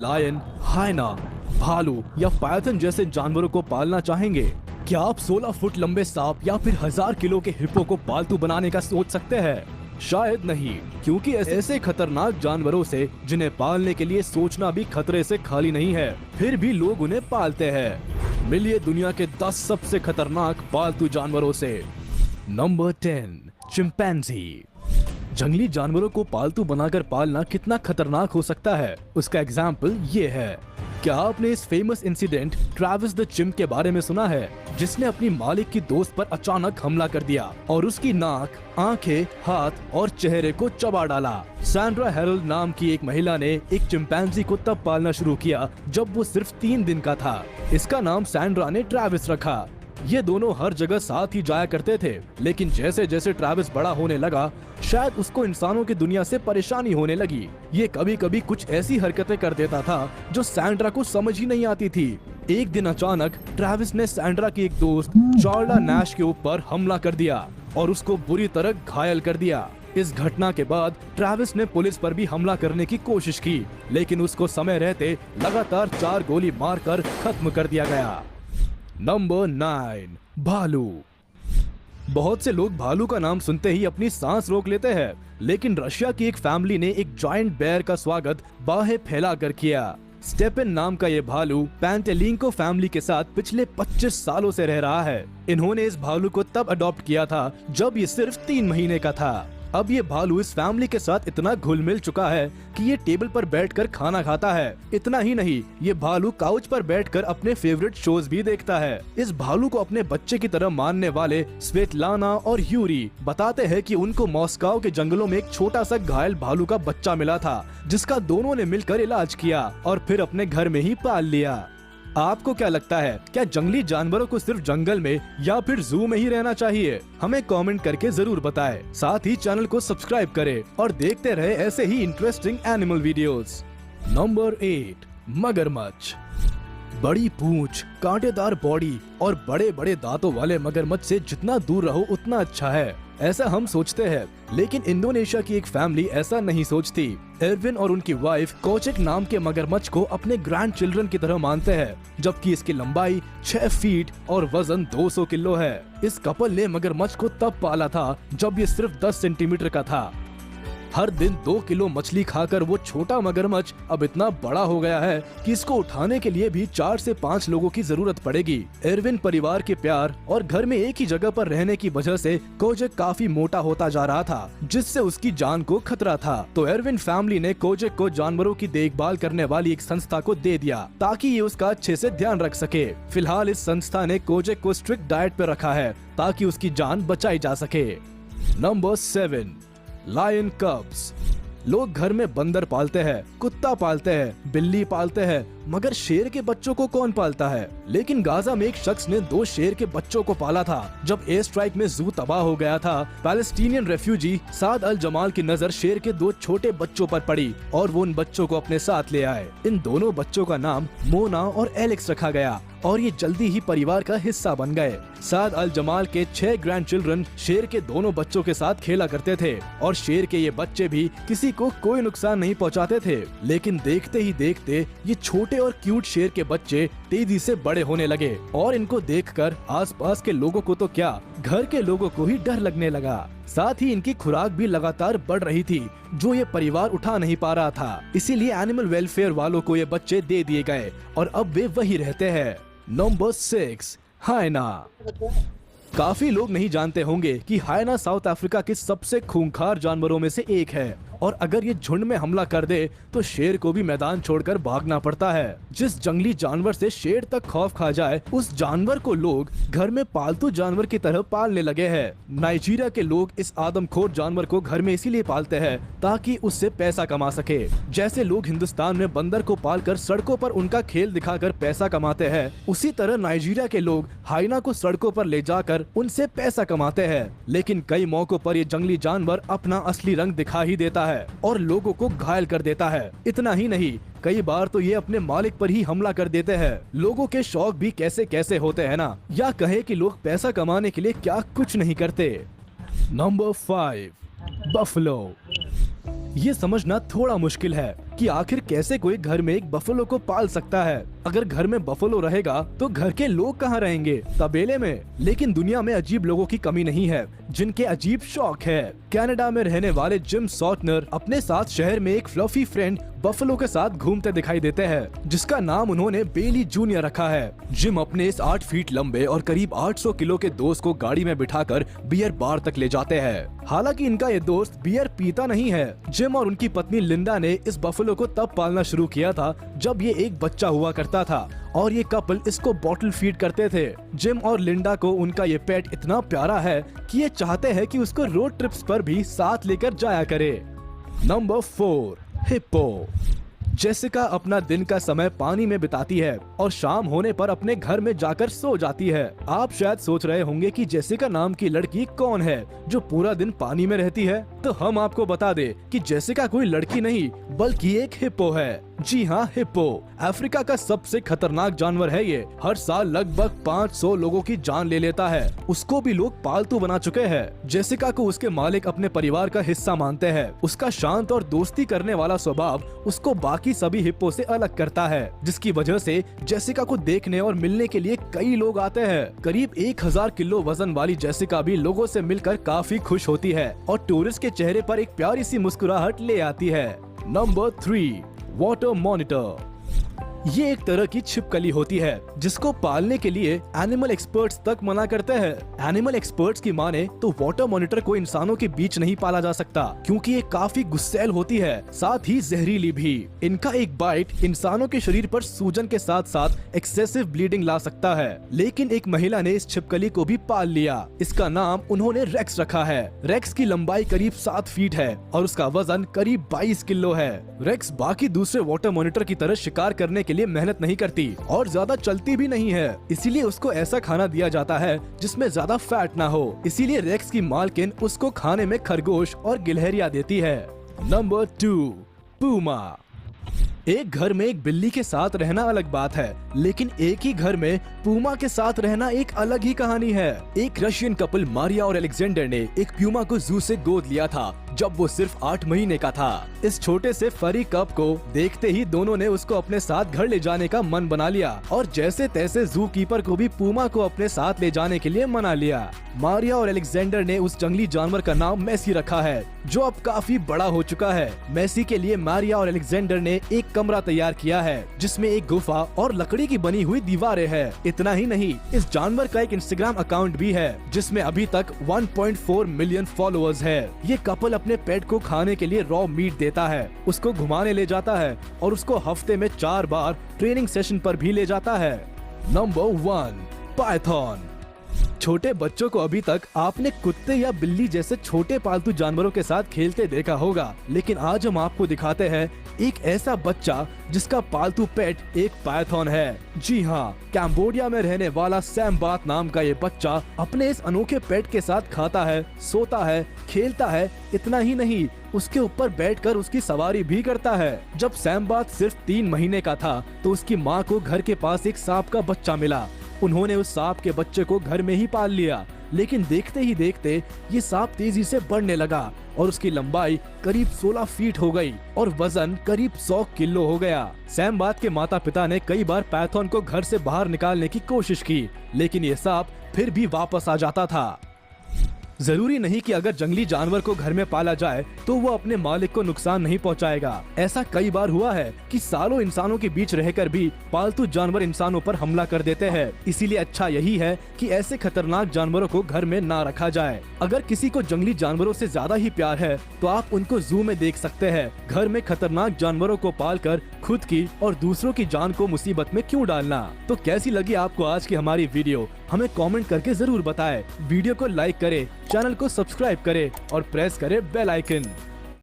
Lion, हाइना, भालू या Python जैसे जानवरों को पालना चाहेंगे? क्या आप 16 फुट लंबे सांप या फिर 1000 किलो के हिप्पो को पालतू बनाने का सोच सकते हैं? शायद नहीं, क्योंकि ऐसे खतरनाक जानवरों से जिन्हें पालने के लिए सोचना भी खतरे से खाली नहीं है, फिर भी लोग उन्हें पालते हैं। मिलिए दुनिया के 10 सबसे खतरनाक पालतू जानवरों से। Number 10, chimpanzee. जंगली जानवरों को पालतू बनाकर पालना कितना खतरनाक हो सकता है, उसका एग्जाम्पल ये है। क्या आपने इस famous incident Travis the chimp के बारे में सुना है, जिसने अपनी मालिक की दोस्त पर अचानक हमला कर दिया और उसकी नाक, आंखें, हाथ और चेहरे को चबा डाला? सैंड्रा हेरल्ड नाम की एक महिला ने एक चिंपैंजी को तब पालना शुरू किया जब वो सिर्फ 3 दिन का था। इसका नाम सैंड्रा ने ट्रैविस रखा। ये दोनों हर जगह साथ ही जाया करते थे, लेकिन जैसे जैसे ट्रैविस बड़ा होने लगा, शायद उसको इंसानों की दुनिया से परेशानी होने लगी। ये कभी कभी कुछ ऐसी हरकतें कर देता था जो सैंड्रा को समझ ही नहीं आती थी। एक दिन अचानक ट्रैविस ने सैंड्रा की एक दोस्त चार्ला नैश के ऊपर हमला कर दिया और उसको बुरी तरह घायल कर दिया। इस घटना के बाद ट्रैविस ने पुलिस पर भी हमला करने की कोशिश की, लेकिन उसको समय रहते लगातार 4 गोली मारकर खत्म कर दिया गया। नंबर 9, भालू। बहुत से लोग भालू का नाम सुनते ही अपनी सांस रोक लेते हैं, लेकिन रशिया की एक फैमिली ने एक जायंट बेयर का स्वागत बाहें फैलाकर किया। स्टेपन नाम का ये भालू पैंटेलिंको फैमिली के साथ पिछले 25 सालों से रह रहा है। इन्होंने इस भालू को तब अडॉप्ट किया था जब ये सिर्फ 3 महीने का था। अब ये भालू इस फैमिली के साथ इतना घुल मिल चुका है कि ये टेबल पर बैठकर खाना खाता है। इतना ही नहीं, ये भालू काउच पर बैठकर अपने फेवरेट शोज भी देखता है। इस भालू को अपने बच्चे की तरह मानने वाले स्वेटलाना और यूरी बताते हैं कि उनको मॉस्को के जंगलों में एक छोटा सा घायल भालू का बच्चा मिला था, जिसका दोनों ने मिलकर इलाज किया और फिर अपने घर में ही पाल लिया। आपको क्या लगता है, क्या जंगली जानवरों को सिर्फ जंगल में या फिर जू में ही रहना चाहिए? हमें कमेंट करके जरूर बताएं। साथ ही चैनल को सब्सक्राइब करें और देखते रहे ऐसे ही इंटरेस्टिंग एनिमल वीडियोस। नंबर 8, मगरमच्छ। बड़ी पूंछ, कांटेदार बॉडी और बड़े बड़े दांतों वाले मगरमच्छ से जितना दूर रहो उतना अच्छा है, ऐसा हम सोचते हैं, लेकिन इंडोनेशिया की एक फैमिली ऐसा नहीं सोचती। एरविन और उनकी वाइफ कोचेक नाम के मगरमच्छ को अपने ग्रैंड चिल्ड्रन की तरह मानते हैं, जबकि इसकी लंबाई 6 फीट और वजन 200 किलो है। इस कपल ने मगरमच्छ को तब पाला था जब ये सिर्फ 10 सेंटीमीटर का था। हर दिन 2 किलो मछली खाकर वो छोटा मगरमच्छ अब इतना बड़ा हो गया है कि इसको उठाने के लिए भी 4 से 5 लोगों की जरूरत पड़ेगी। एरविन परिवार के प्यार और घर में एक ही जगह पर रहने की वजह से कोजेक काफी मोटा होता जा रहा था, जिससे उसकी जान को खतरा था। तो एरविन फैमिली ने कोजेक को जानवरों की देखभाल करने वाली एक संस्था को दे दिया ताकि ये उसका अच्छे से ध्यान रख सके। फिलहाल इस संस्था ने कोजेक को स्ट्रिक्ट डाइट पर रखा है ताकि उसकी जान बचाई जा सके। Number 7, lion cubs. लोग घर में बंदर पालते हैं, कुत्ता पालते हैं, बिल्ली पालते हैं, मगर शेर के बच्चों को कौन पालता है? लेकिन गाजा में एक शख्स ने 2 शेर के बच्चों को पाला था। जब एयर स्ट्राइक में जू तबाह हो गया था, पैलेस्टीनियन रेफ्यूजी साद अल जमाल की नजर शेर के 2 छोटे बच्चों पर पड़ी और वो उन बच्चों को अपने साथ ले आए। इन दोनों बच्चों का नाम मोना और एलेक्स रखा गया और ये जल्दी ही परिवार का हिस्सा बन गए। साद अल जमाल के 6 ग्रैंड चिल्ड्रन शेर के दोनों बच्चों के साथ खेला करते थे और शेर के ये बच्चे भी किसी को कोई नुकसान नहीं पहुंचाते थे। लेकिन देखते ही देखते ये छोटे और क्यूट शेर के बच्चे तेजी से बड़े होने लगे और इनको देखकर आसपास के लोगों को तो क्या, घर के लोगों को ही डर लगने लगा। साथ ही इनकी खुराक भी लगातार बढ़ रही थी, जो ये परिवार उठा नहीं पा रहा था। इसीलिए एनिमल वेलफेयर वालों को ये बच्चे दे दिए गए और अब वे वही रहते हैं। नंबर 6, हाइना। काफी लोग नहीं जानते होंगे कि हाइना साउथ अफ्रीका के सबसे खूंखार जानवरों में से एक है और अगर ये झुंड में हमला कर दे तो शेर को भी मैदान छोड़कर भागना पड़ता है। जिस जंगली जानवर से शेर तक खौफ खा जाए, उस जानवर को लोग घर में पालतू जानवर की तरह पालने लगे हैं। नाइजीरिया के लोग इस आदमखोर जानवर को घर में इसीलिए पालते हैं ताकि उससे पैसा कमा सके। जैसे लोग हिंदुस्तान में बंदर को पालकर सड़कों पर उनका खेल दिखाकर पैसा कमाते हैं, उसी तरह नाइजीरिया के लोग हाइना को सड़कों पर ले जाकर उनसे पैसा कमाते हैं। लेकिन कई मौकों पर ये जंगली जानवर अपना असली रंग दिखा ही देता है और लोगों को घायल कर देता है। इतना ही नहीं, कई बार तो ये अपने मालिक पर ही हमला कर देते हैं। लोगों के शौक भी कैसे कैसे होते हैं ना, या कहे कि लोग पैसा कमाने के लिए क्या कुछ नहीं करते। Number 5, buffalo. ये समझना थोड़ा मुश्किल है, कि आखिर कैसे कोई घर में एक बफेलो को पाल सकता है। अगर घर में बफेलो रहेगा तो घर के लोग कहाँ रहेंगे? तबेले में। लेकिन दुनिया में अजीब लोगों की कमी नहीं है जिनके अजीब शौक है। कनाडा में रहने वाले जिम सॉटनर अपने साथ शहर में एक फ्लफी फ्रेंड बफेलो के साथ घूमते दिखाई देते हैं, जिसका नाम उन्होंने बेली जूनियर रखा है। जिम अपने इस 8 फीट लंबे और करीब 800 किलो के दोस्त को गाड़ी में बिठाकर बियर बार तक ले जाते हैं। हालांकि इनका ये दोस्त बियर पीता नहीं है। जिम और उनकी पत्नी लिंडा ने इस बफेलो को तब पालना शुरू किया था जब ये एक बच्चा हुआ करता था और ये कपल इसको बॉटल फीड करते थे। जिम और लिंडा को उनका ये पेट इतना प्यारा है कि ये चाहते हैं कि उसको रोड ट्रिप्स पर भी साथ लेकर जाया करे। Number 4, hippo. जेसिका अपना दिन का समय पानी में बिताती है और शाम होने पर अपने घर में जाकर सो जाती है। आप शायद सोच रहे होंगे कि जेसिका नाम की लड़की कौन है जो पूरा दिन पानी में रहती है। तो हम आपको बता दें कि जेसिका कोई लड़की नहीं बल्कि एक हिप्पो है। जी हाँ, हिप्पो अफ्रीका का सबसे खतरनाक जानवर है। ये हर साल लगभग 500 लोगों की जान ले लेता है। उसको भी लोग पालतू बना चुके हैं। जेसिका को उसके मालिक अपने परिवार का हिस्सा मानते हैं। उसका शांत और दोस्ती करने वाला स्वभाव उसको बाकी सभी हिप्पो से अलग करता है, जिसकी वजह से जेसिका को देखने और मिलने के लिए कई लोग आते हैं। करीब 1000 किलो वजन वाली जेसिका भी लोगों से मिलकर काफी खुश होती है और टूरिस्ट के चेहरे पर एक प्यारी सी मुस्कुराहट ले आती है। Number 3, water monitor. ये एक तरह की छिपकली होती है जिसको पालने के लिए एनिमल एक्सपर्ट्स तक मना करते हैं। एनिमल एक्सपर्ट्स की माने तो वाटर मॉनिटर को इंसानों के बीच नहीं पाला जा सकता क्योंकि ये काफी गुस्सैल होती है, साथ ही जहरीली भी। इनका एक बाइट इंसानों के शरीर पर सूजन के साथ साथ एक्सेसिव ब्लीडिंग ला सकता है। लेकिन एक महिला ने इस छिपकली को भी पाल लिया। इसका नाम उन्होंने रेक्स रखा है। रेक्स की लंबाई करीब 7 फीट है और उसका वजन करीब 22 किलो है। रेक्स बाकी दूसरे वाटर मॉनिटर की तरह शिकार करने के लिए मेहनत नहीं करती और ज्यादा चलती भी नहीं है, इसीलिए उसको ऐसा खाना दिया जाता है जिसमें ज्यादा फैट ना हो। इसीलिए रेक्स की मालकिन उसको खाने में खरगोश और गिलहरियां देती है। Number 2, Puma. एक घर में एक बिल्ली के साथ रहना अलग बात है, लेकिन एक ही घर में पूमा के साथ रहना एक अलग ही कहानी है। एक रशियन कपल मारिया और अलेक्जेंडर ने एक प्यूमा को जू से गोद लिया था जब वो सिर्फ 8 महीने का था। इस छोटे से फरी कप को देखते ही दोनों ने उसको अपने साथ घर ले जाने का मन बना लिया और जैसे तैसे जू कीपर को भी पूमा को अपने साथ ले जाने के लिए मना लिया। मारिया और अलेक्जेंडर ने उस जंगली जानवर का नाम मैसी रखा है जो अब काफी बड़ा हो चुका है। मैसी के लिए मारिया और अलेक्जेंडर ने एक कमरा तैयार किया है जिसमें एक गुफा और लकड़ी की बनी हुई दीवारें हैं। इतना ही नहीं, इस जानवर का एक इंस्टाग्राम अकाउंट भी है जिसमें अभी तक 1.4 मिलियन फॉलोअर्स है। ये कपल अपने पेट को खाने के लिए रॉ मीट देता है, उसको घुमाने ले जाता है और उसको हफ्ते में 4 बार ट्रेनिंग सेशन पर भी ले जाता है। Number 1, Python. छोटे बच्चों को अभी तक आपने कुत्ते या बिल्ली जैसे छोटे पालतू जानवरों के साथ खेलते देखा होगा, लेकिन आज हम आपको दिखाते हैं एक ऐसा बच्चा जिसका पालतू पेट एक पाइथन है। जी हाँ, कैम्बोडिया में रहने वाला सैमबात नाम का ये बच्चा अपने इस अनोखे पेट के साथ खाता है, सोता है, खेलता है। इतना ही नहीं, उसके ऊपर बैठकर उसकी सवारी भी करता है। जब सैमबात सिर्फ 3 महीने का था तो उसकी माँ को घर के पास एक सांप का बच्चा मिला। उन्होंने उस सांप के बच्चे को घर में ही पाल लिया, लेकिन देखते ही देखते ये सांप तेजी से बढ़ने लगा और उसकी लंबाई करीब 16 फीट हो गई और वजन करीब 100 किलो हो गया। सैमबात के माता पिता ने कई बार पाइथन को घर से बाहर निकालने की कोशिश की, लेकिन ये सांप फिर भी वापस आ जाता था। जरूरी नहीं कि अगर जंगली जानवर को घर में पाला जाए तो वो अपने मालिक को नुकसान नहीं पहुंचाएगा। ऐसा कई बार हुआ है कि सालों इंसानों के बीच रहकर भी पालतू जानवर इंसानों पर हमला कर देते हैं। इसीलिए अच्छा यही है कि ऐसे खतरनाक जानवरों को घर में ना रखा जाए। अगर किसी को जंगली जानवरों से ज्यादा ही प्यार है तो आप उनको जू में देख सकते हैं। घर में खतरनाक जानवरों को पालकर खुद की और दूसरों की जान को मुसीबत में क्यों डालना। तो कैसी लगी आपको आज की हमारी वीडियो, हमें कमेंट करके जरूर बताएं। वीडियो को लाइक करें, चैनल को सब्सक्राइब करें और प्रेस करें बेल आइकन।